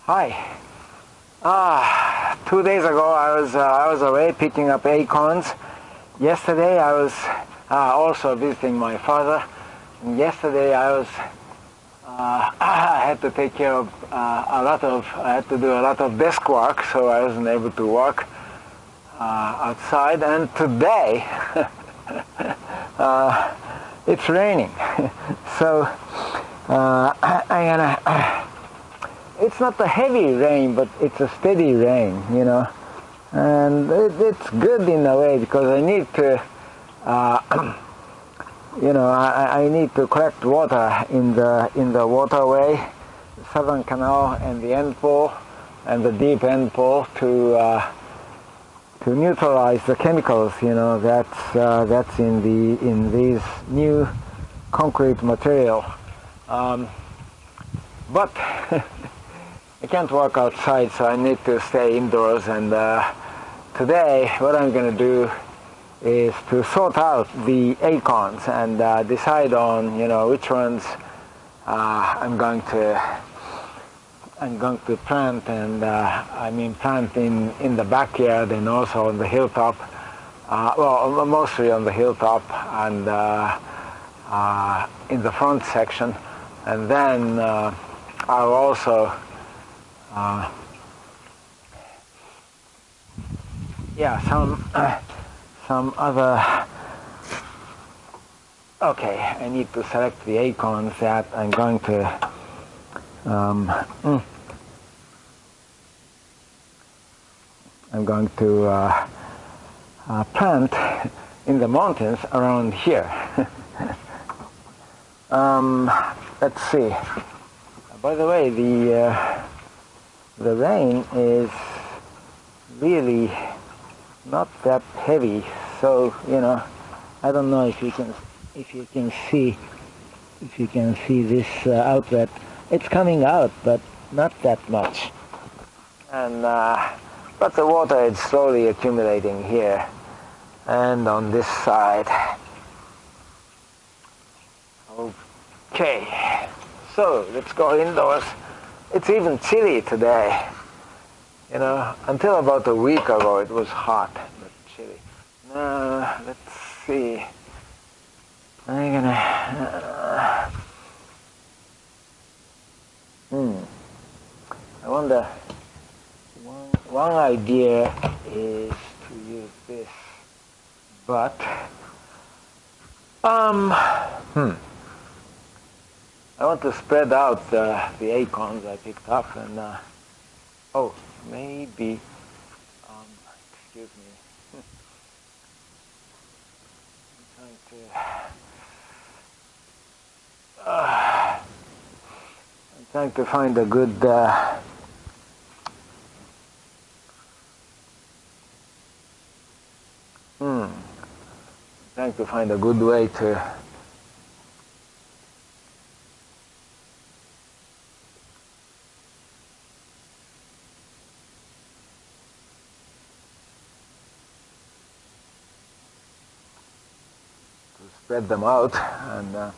Hi. 2 days ago I was away picking up acorns. Yesterday I was also visiting my father. And yesterday I had to take care of I had to do a lot of desk work, so I wasn't able to work outside. And today it's raining, so it's not a heavy rain, but it's a steady rain, and it's good in a way because I need to, I need to collect water in the waterway, Southern Canal, and the end fall, and the deep end fall to neutralize the chemicals, that's in these new concrete material, but. I can't walk outside, so I need to stay indoors, and today what I'm going to do is to sort out the acorns and decide on which ones I'm going to plant, and plant in the backyard and also on the hilltop, mostly on the hilltop and in the front section, and then I'll also some other. Okay, I need to select the acorns that I'm going to plant in the mountains around here. Let's see. By the way, the rain is really not that heavy, so I don't know if you can see this outlet. It's coming out, but not that much, and but the water is slowly accumulating here and on this side. Okay, so let's go indoors. It's even chilly today. Until about a week ago it was hot, but chilly. Now, let's see. I'm gonna... I wonder, one idea is to use this, but... I want to spread out the acorns I picked up, and maybe, excuse me, I'm trying to find a good way to spread them out, and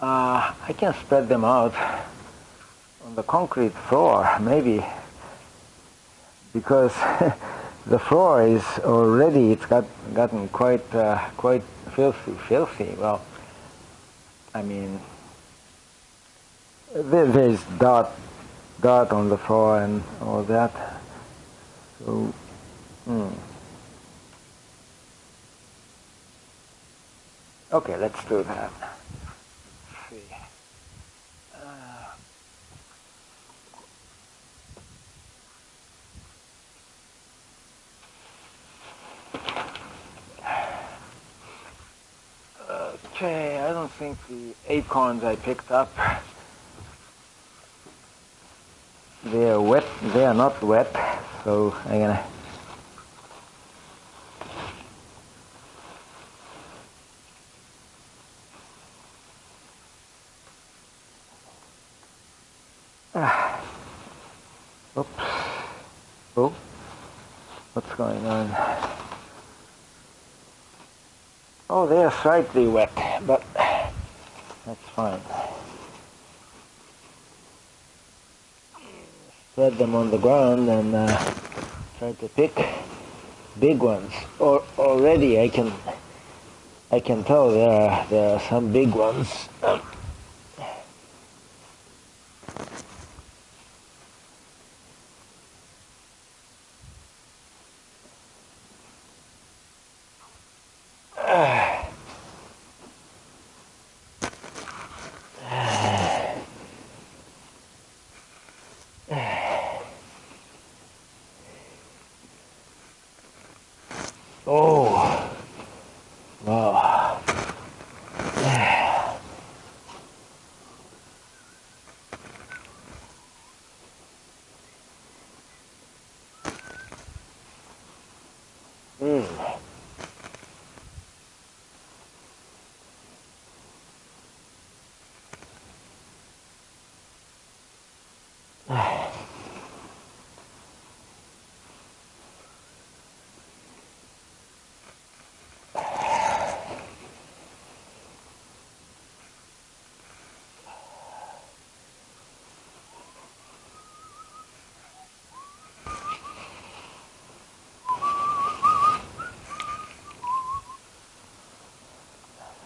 I can spread them out on the concrete floor, maybe, because the floor is already, it's gotten quite filthy. Well, there's dirt on the floor and all that, so okay, let's do that. Let's see. Okay, I don't think the acorns I picked up, they are wet. They are not wet, so I'm gonna. Oops. Oh, what's going on? Oh, they are slightly wet, but that's fine. spread them on the ground and try to pick big ones. Or already I can tell there are some big ones. Oh, wow.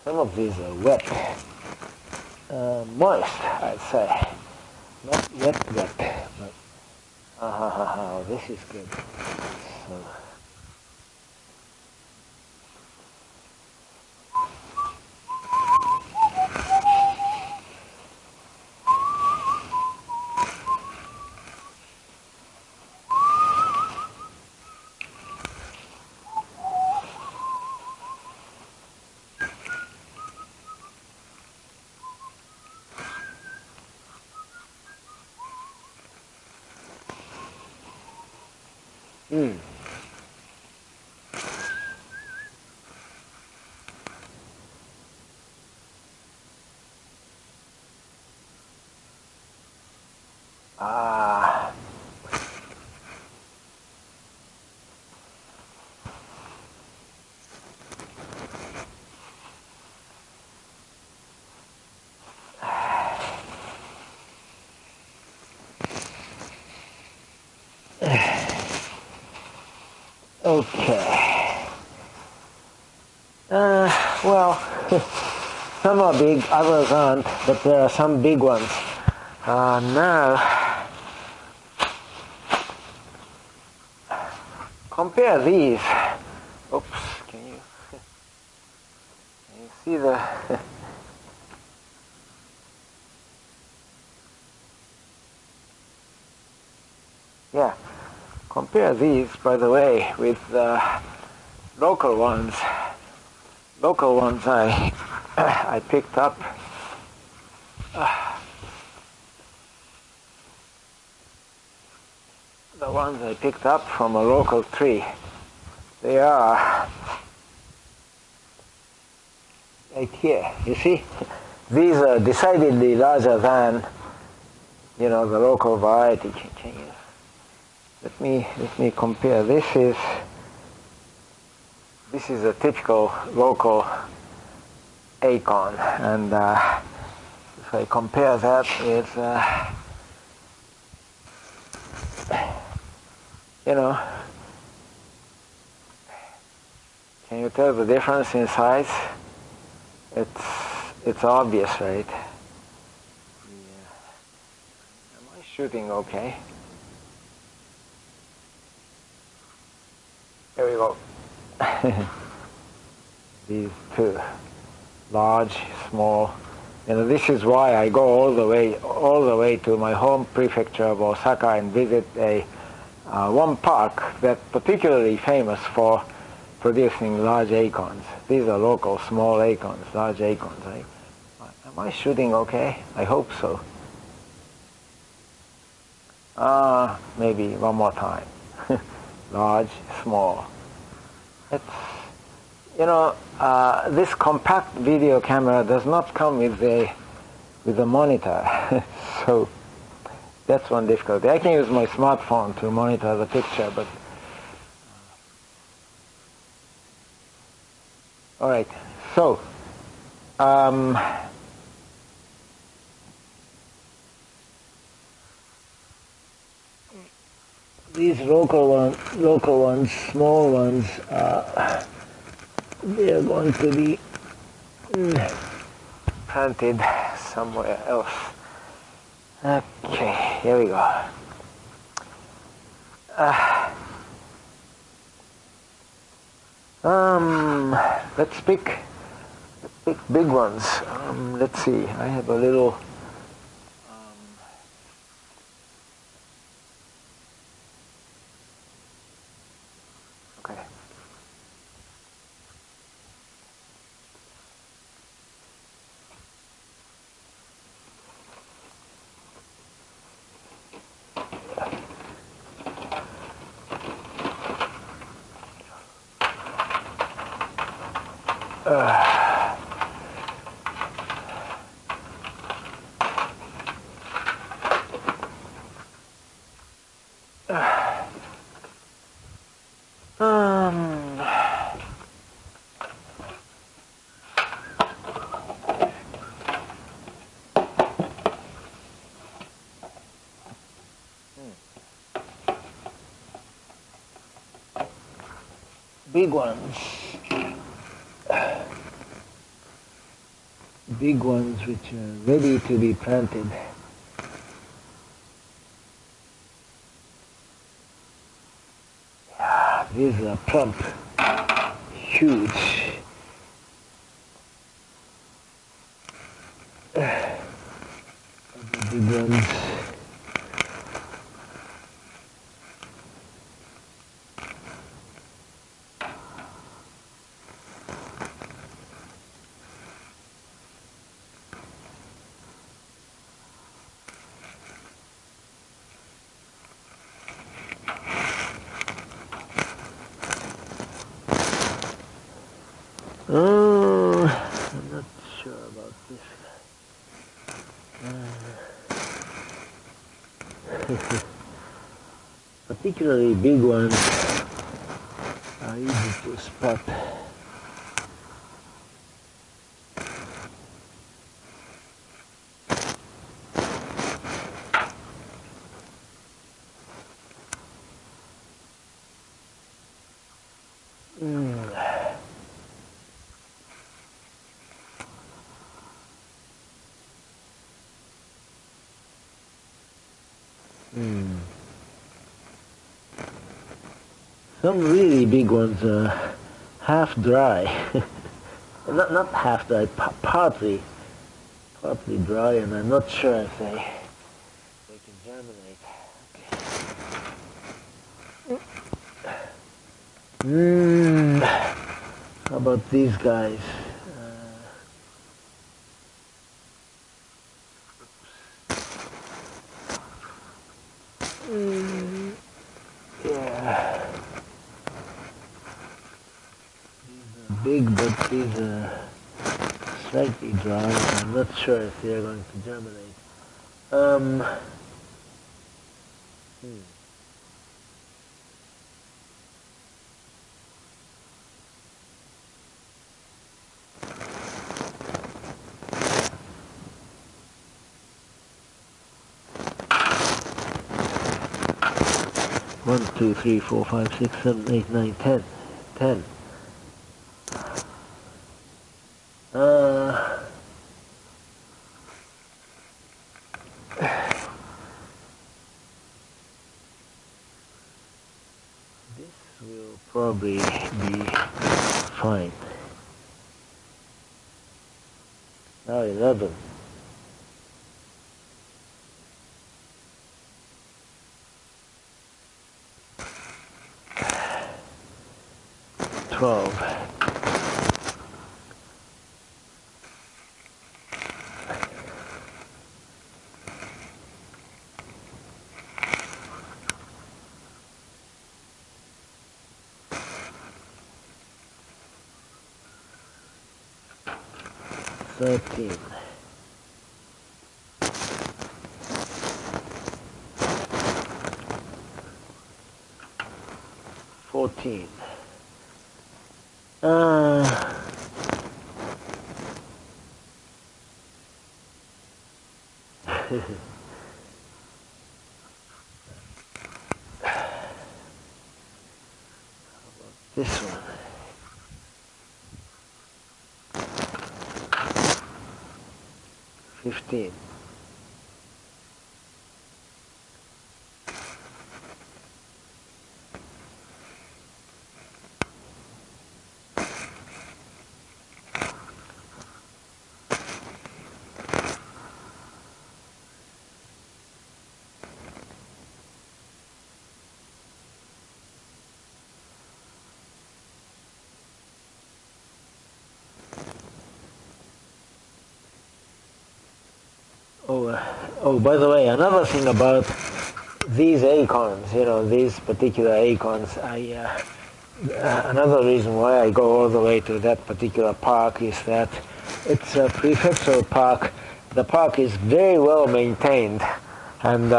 Some of these are wet, moist, I'd say. Not wet, but this is good. So, okay. Well, some are big, others aren't, but there are some big ones. Now, compare these. Oops, can you see the... Yeah, compare these, by the way, with local ones. Local ones I picked up. The ones I picked up from a local tree. They are right here. You see, these are decidedly larger than, the local variety. Can you? Let me compare. This is a typical local acorn, and if I compare that with, can you tell the difference in size? It's obvious, right? Am I shooting okay? Here we go. These two, large, small. This is why I go all the way to my home prefecture of Osaka and visit one park that's particularly famous for producing large acorns. These are local small acorns, large acorns. Right? Am I shooting okay? I hope so. Maybe one more time. Large, small. It's, this compact video camera does not come with a monitor, so that's one difficulty. I can use my smartphone to monitor the picture, but all right. So, these local ones, small ones, they are going to be planted somewhere else. Okay, here we go. Let's pick big ones. Let's see. I have a little. Okay. Big ones. Big ones which are ready to be planted. Yeah, these are plump, huge. Big ones. Oh, I'm not sure about this guy. Particularly big ones are easy to spot. Some really big ones are half dry. not half dry, partly dry, and I'm not sure if they can germinate. How about these guys? Yeah. Big, but these are slightly dry. I'm not sure if they are going to germinate. 1, 2, 3, 4, 5, 6, 7, 8, 9, 10. 10. This will probably be fine. Now 11. 12. 13. 14. This one. $15. Oh, by the way, another thing about these acorns, these particular acorns, another reason why I go all the way to that particular park is that it's a prefectural park. The park is very well maintained, and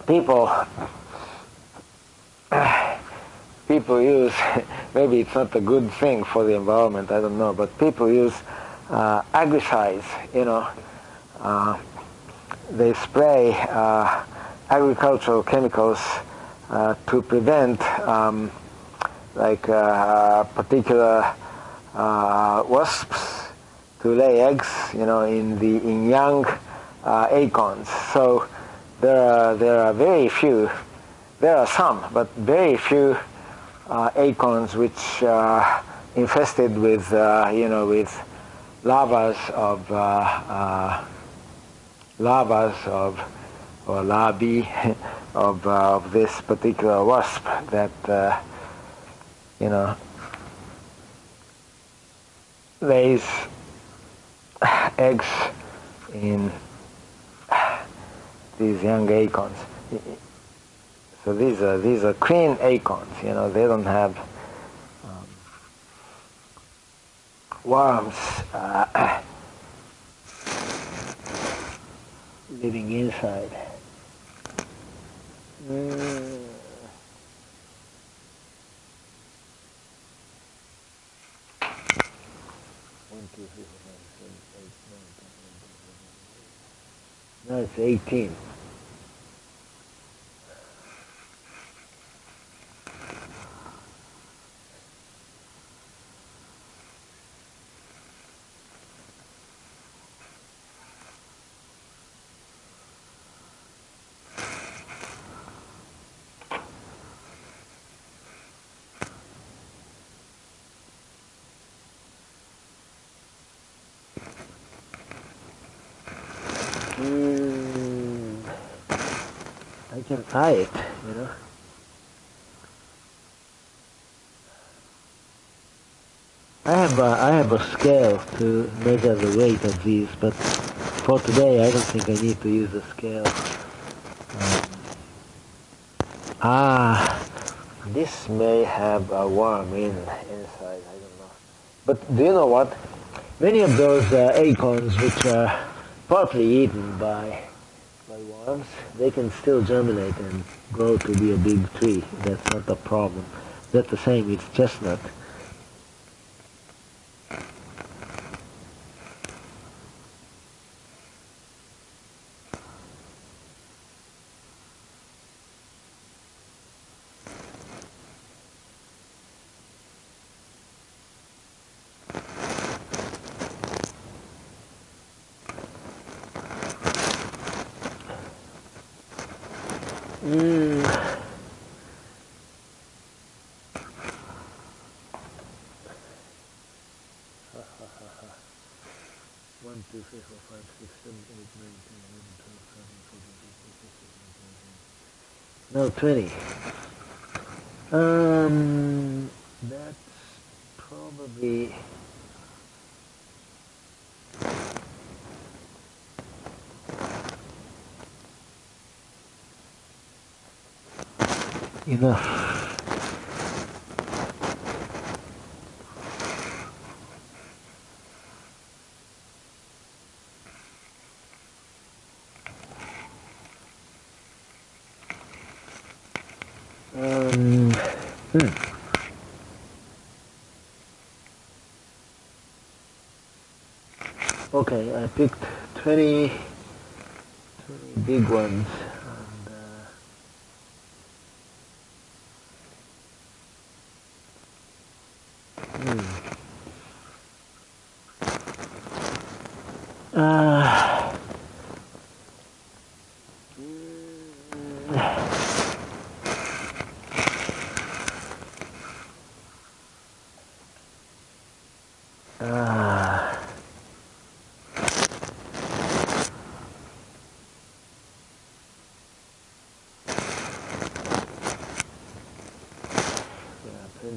people use, maybe it's not a good thing for the environment, I don't know, but people use agricides, they spray agricultural chemicals to prevent particular wasps to lay eggs, in young acorns. So there are very few. There are some, but very few acorns which are infested with with larvae or larvae of this particular wasp that lays eggs in these young acorns. So these are clean acorns. They don't have worms living inside. No, it's 18. I can tie it, I have a scale to measure the weight of these, but for today I don't think I need to use a scale. This may have a worm inside, I don't know. But do you know what? Many of those acorns which are partly eaten by worms, they can still germinate and grow to be a big tree. That's not a problem. That's the same with chestnut. No, 20. That's probably enough. Okay, I picked 20 big ones, and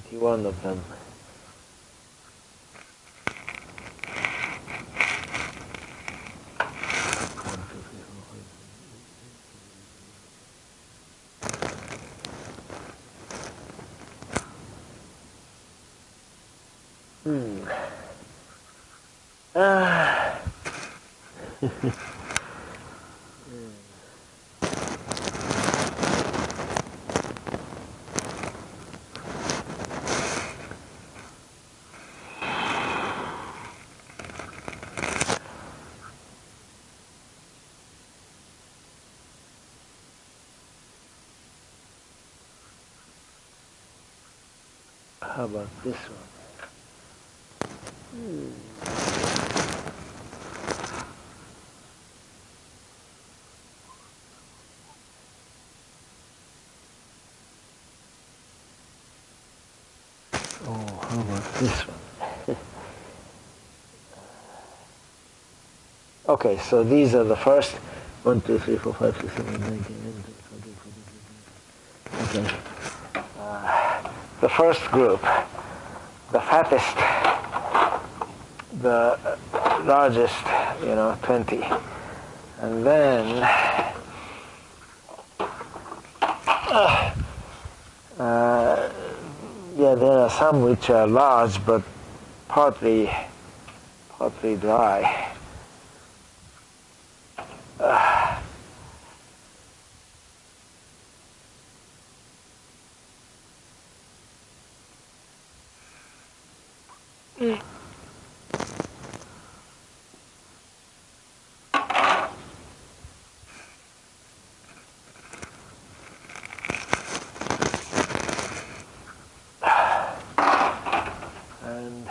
21 of them. How about this one? Oh, how about this one? Okay, so these are the first 1, 2, 3, 4, 5, 6, 7, 8, 9, 10, 11, 12, 13, 14, 15. Okay. The first group, the fattest, the largest, 20. And then yeah, there are some which are large but partly dry. And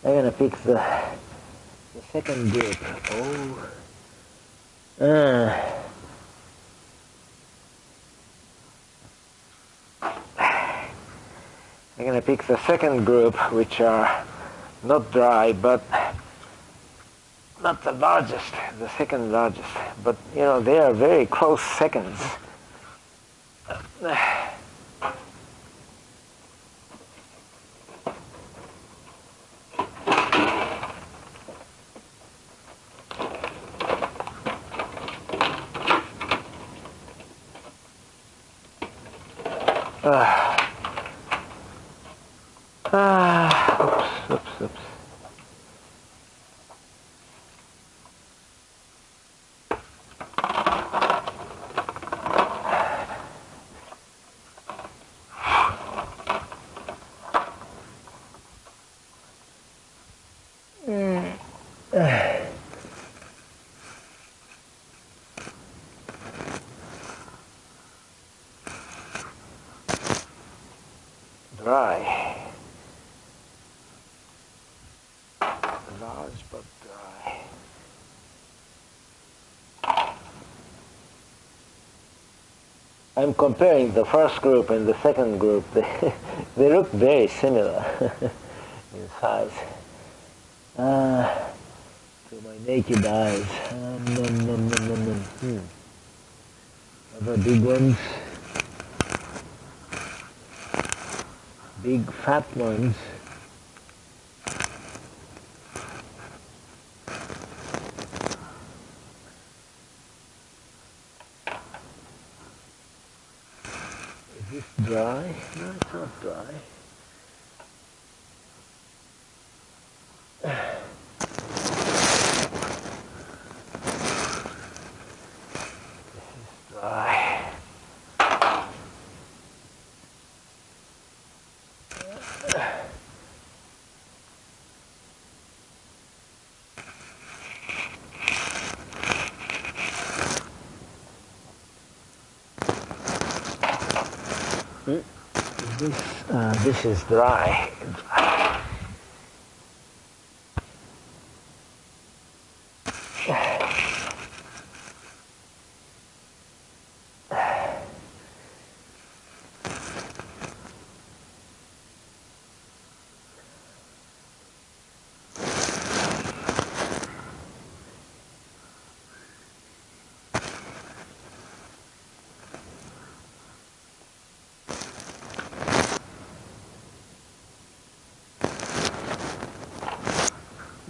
I'm gonna pick the second group. I'm gonna pick the second group, which are not dry, but not the largest, the second largest, but they are very close seconds. Oops. Dry. Large but dry. I'm comparing the first group and the second group. They look very similar in size. To my naked eyes. Other big ones. Big fat ones. Is this dry? No, it's not dry. This is dry. This is dry.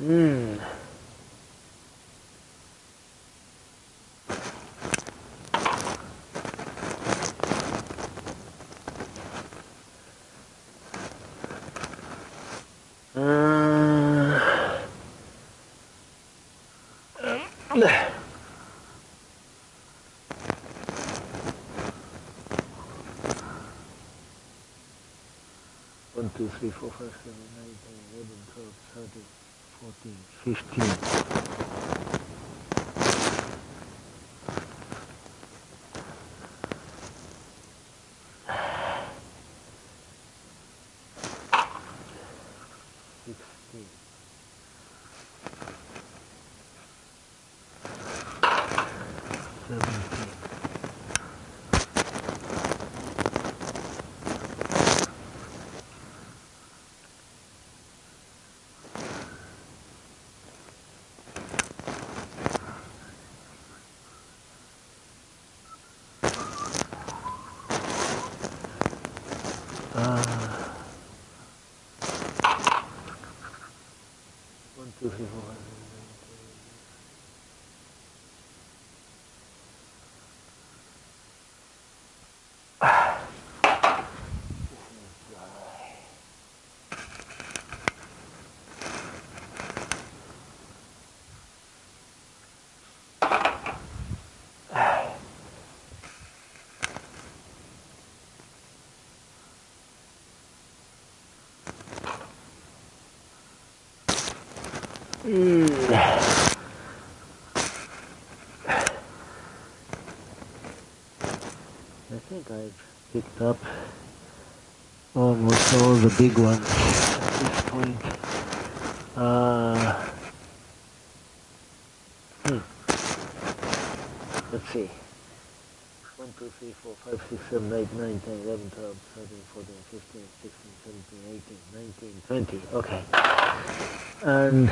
Mm. One, two, three, four, five, 7, 8, 11, 12, 13, 14, 15. One, two, three, four, five, 7, 8, 9, 10, 11, 12, 13, 14, 15, 16. I think I've picked up almost all the big ones at this point. Let's see. 1, 2, 3, 4, 5, 6, 7, 8, 9, 10, 11, 12, 13, 14, 15, 16, 17, 18, 19, 20. Okay. And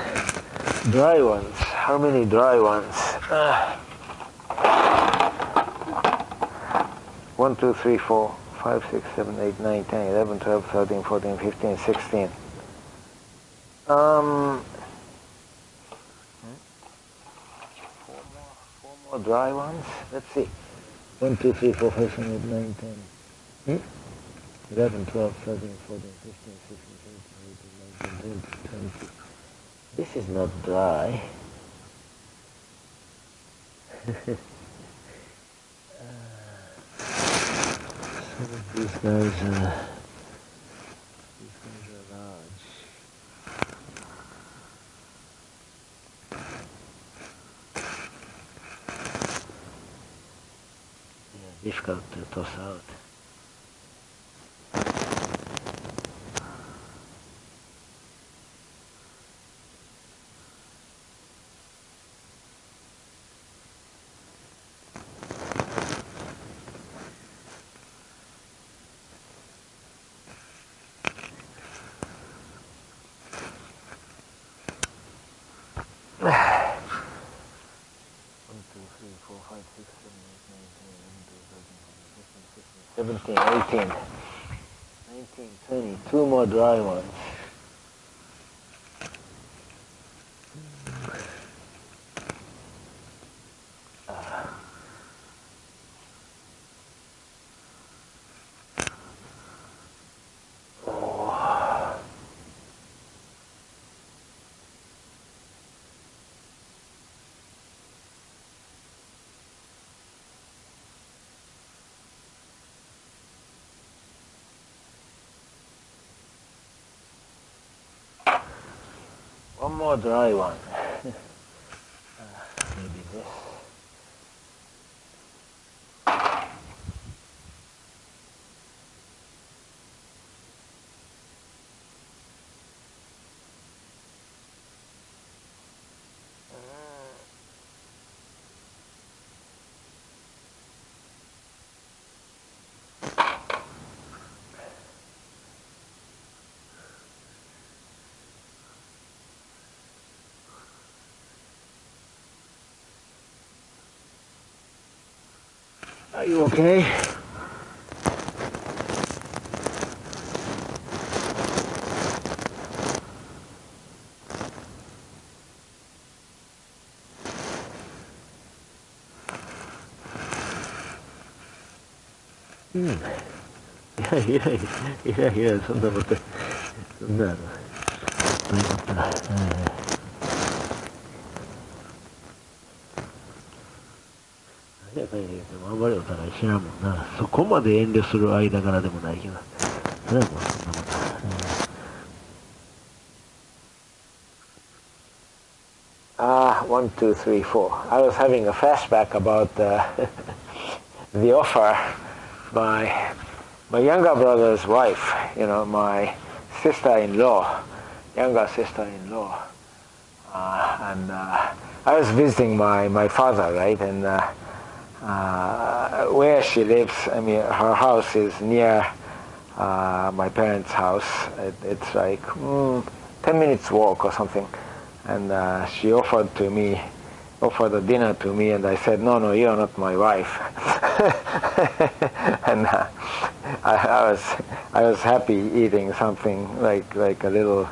dry ones. How many dry ones? 1, 2, 3, 4, 5, 6, 7, 8, 9, 10, 11, 12, 13, 14, 15, 16. Four more dry ones. Let's see. 1, 2, 3, 4, 5, 7, 8, 9, 10. 11, 12, 13, 14, 15, 16, 17, 18, 19, 20. This is not dry. Some of these guys are large. Yeah, difficult to toss out. Seventeen, 18, 19, 20, two more dry ones. One more dry one. Maybe this. Are you okay? いや、そんなこと、そんなの、そういうことだ。やっぱりでもあんまりお互い知らんもんな。そこまで遠慮する間柄でもないけど。それはもうそんなもんだ。1, 2, 3, 4. I was having a flashback about the offer by my younger brother's wife, my sister-in-law, younger sister-in-law. And I was visiting my father, right? And where she lives, I mean, her house is near my parents' house. It's like 10 minutes walk or something. And she offered a dinner to me, and I said, no, you're not my wife. And I was happy eating something like a little,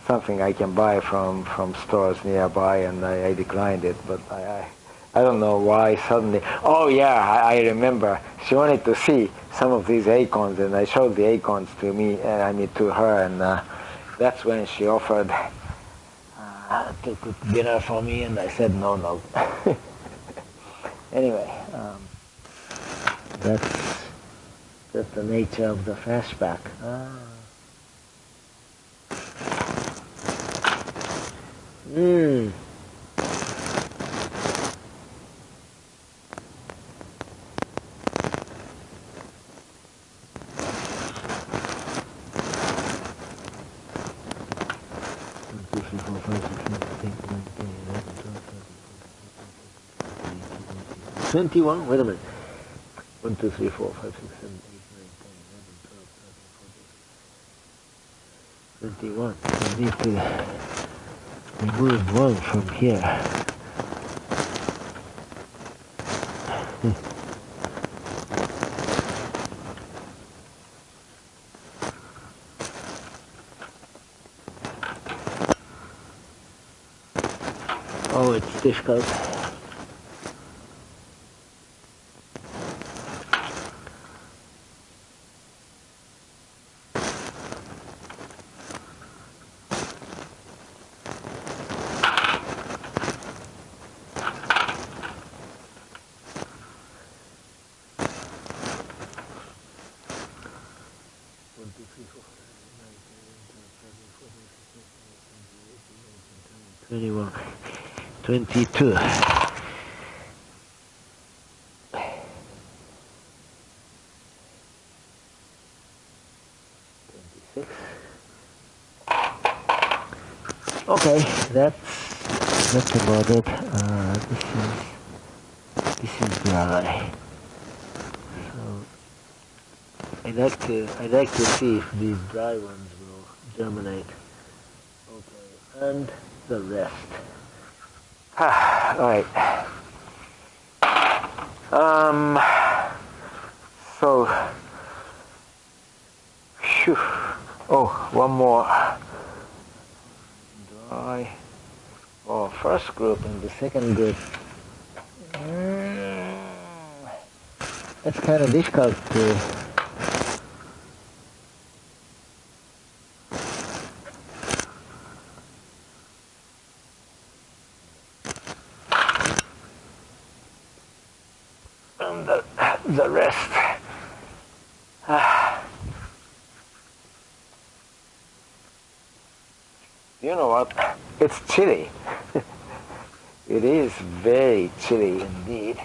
something I can buy from stores nearby, and I declined it. But I don't know why suddenly. Oh yeah, I remember. She wanted to see some of these acorns, and I showed the acorns to her, and that's when she offered to cook dinner for me, and I said no. Anyway, that's the nature of the flashback. $21? Wait a minute. 1, 2, 3, 4, 5, 6, 7, 8, 9, 10, 11, 12, 13, 14, 15, 21. I need to remove 1 from here. Oh, it's difficult. $21, $22. Okay, that's about it. This is dry. So I'd like to see if these dry ones will germinate. Okay, and the rest. All right. So, phew. Oh, one more. Dry. Oh, first group and the second group. It's kind of difficult to. And the rest. You know what? It's chilly. It is very chilly indeed.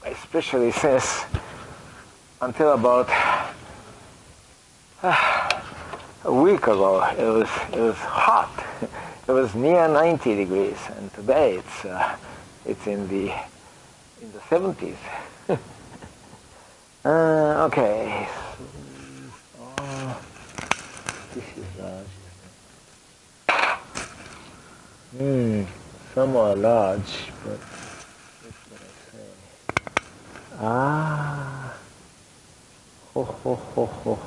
Especially since until about a week ago it was hot. It was near 90 degrees, and today it's in the 70s. Okay. This is large. Some are large, but that's what I say. Ho, ho, ho, ho.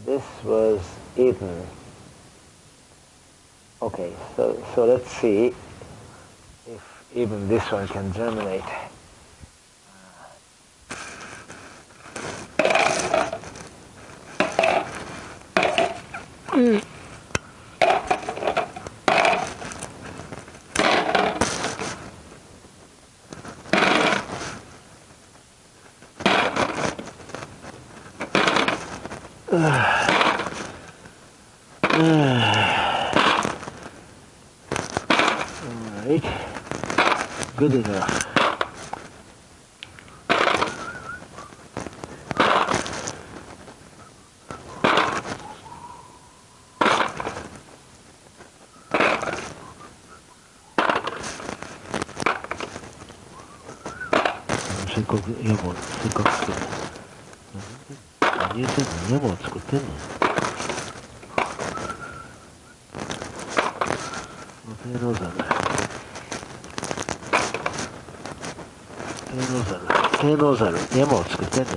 This was eaten. Okay, so let's see if even this one can germinate. Alright, good enough.せっかく山をせっかく作る。何言ってんの？山を作ってんの？低能ザル。低能ザル。山を作ってんね。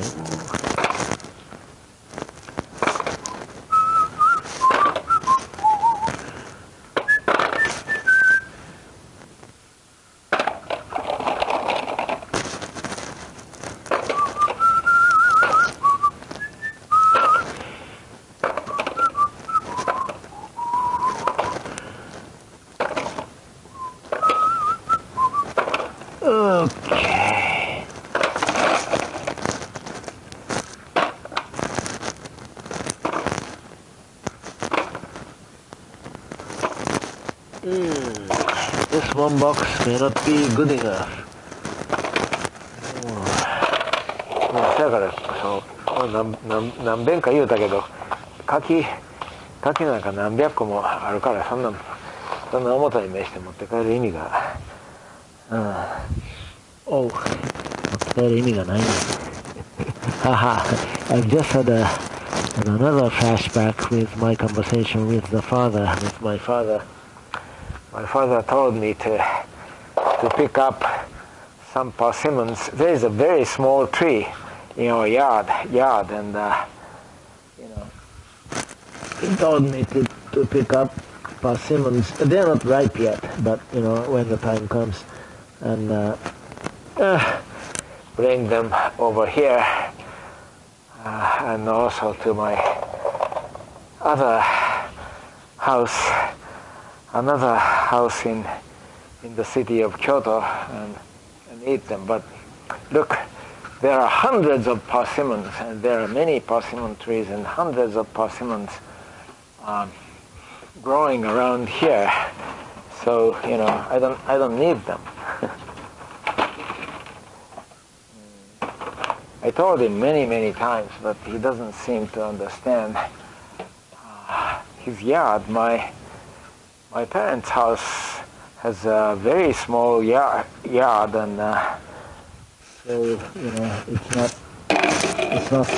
Okay. This one box may not be good enough. だから何遍か言うたけど柿なんか何百個もあるからそんな重たい名して持って帰る意味が持って帰る意味がないね。Haha, I've just had another flashback with my conversation with my father. My father told me to pick up some persimmons. There is a very small tree in our yard, and he told me to pick up persimmons. They're not ripe yet, but when the time comes, and bring them over here, and also to my other house, another house in the city of Kyoto, and eat them. But look, there are hundreds of persimmons, and there are many persimmon trees and hundreds of persimmons growing around here. So I don't need them. I told him many times, but he doesn't seem to understand. His yard, my parents' house has a very small yard, and so it's not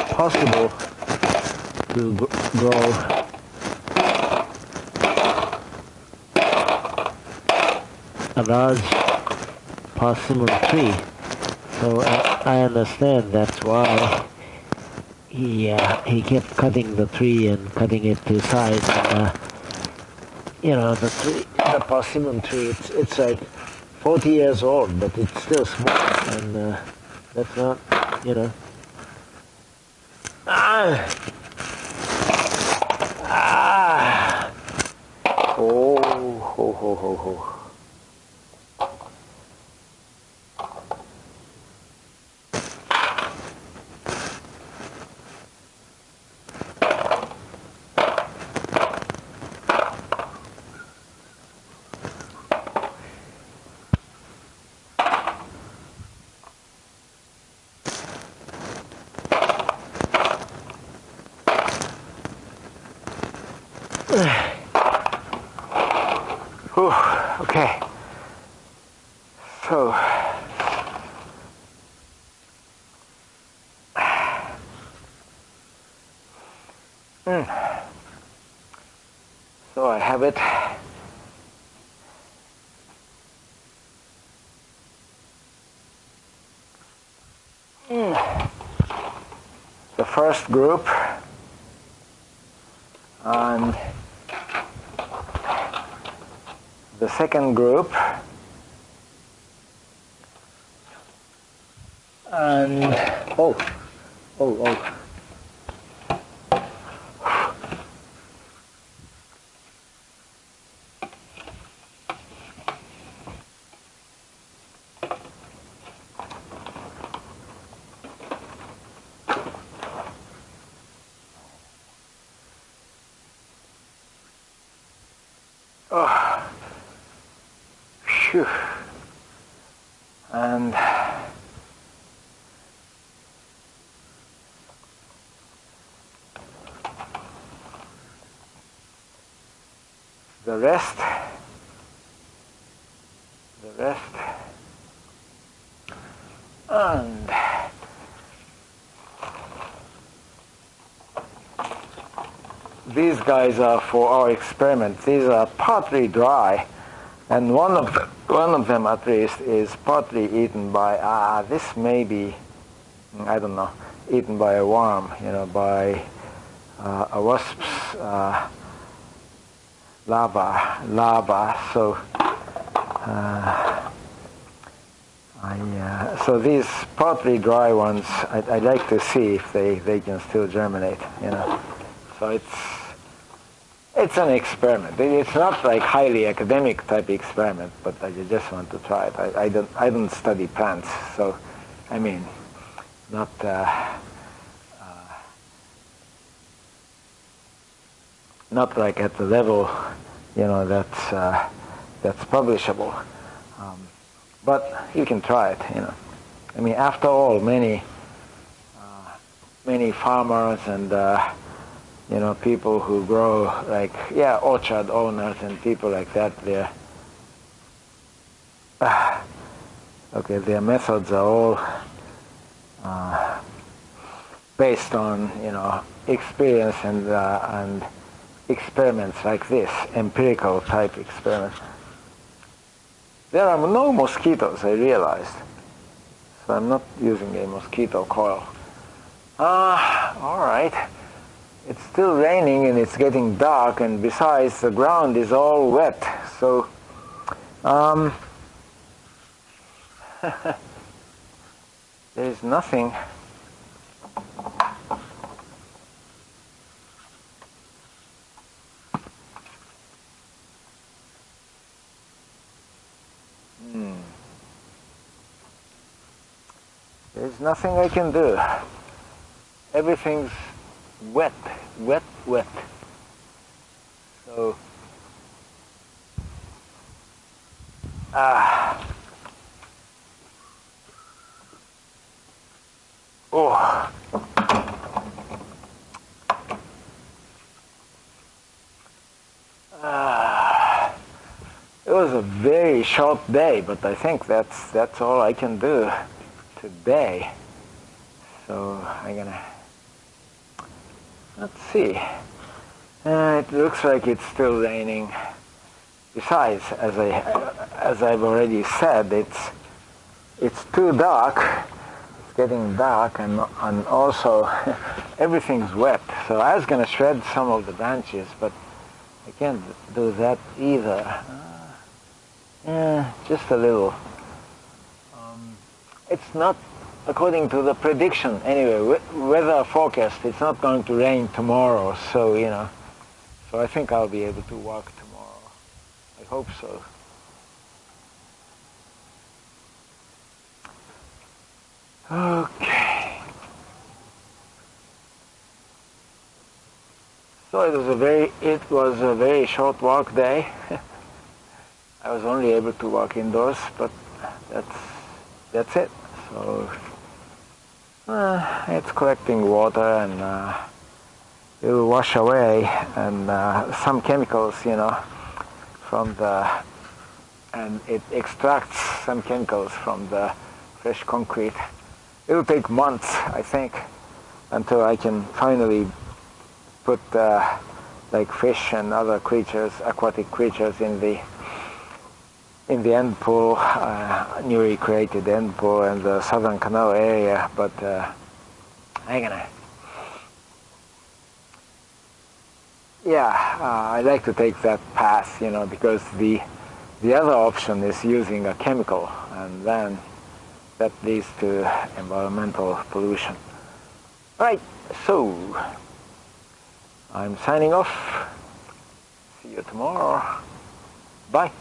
possible to grow a large persimmon tree. So I understand that's why he kept cutting the tree and cutting it to size. And, the persimmon tree, it's like 40 years old, but it's still small, and that's not, ho. Okay. So so I have it. the first group and the second group and oh. Oh, phew. And the rest and these guys are for our experiment. These are partly dry, and one of them at least is partly eaten by this may be, I don't know, eaten by a worm, by a wasp's larva. So so these partly dry ones, I'd like to see if they can still germinate. So it's an experiment. It's not like highly academic type experiment, but I just want to try it. I don't study plants, so I mean, not like at the level, that's publishable. But you can try it. I mean, after all, many farmers and people who grow, orchard owners and people like that, their methods are all based on experience and experiments like this, empirical type experiments. There are no mosquitoes, I realized, so I'm not using a mosquito coil. All right. It's still raining and it's getting dark, and besides the ground is all wet, so there's nothing. There's nothing I can do. Everything's wet. So, it was a very short day, but I think that's all I can do today. So I'm gonna, let's see. It looks like it's still raining. Besides, as I've already said, it's too dark. It's getting dark, and also everything's wet. So I was gonna shred some of the branches, but I can't do that either. Just a little. It's not, according to the prediction anyway, weather forecast, it's not going to rain tomorrow, so so I think I'll be able to walk tomorrow. I hope so. Okay. So it was a very short walk day. I was only able to walk indoors, but that's it. So it's collecting water, and it will wash away, and some chemicals, from and it extracts some chemicals from the fresh concrete. It will take months, I think, until I can finally put like fish and other creatures, aquatic creatures, in the in the end pool, newly created end pool and the southern canal area, but I gonna, yeah, I like to take that path, you know, because the other option is using a chemical, and then that leads to environmental pollution. Right, so I'm signing off. See you tomorrow. Bye.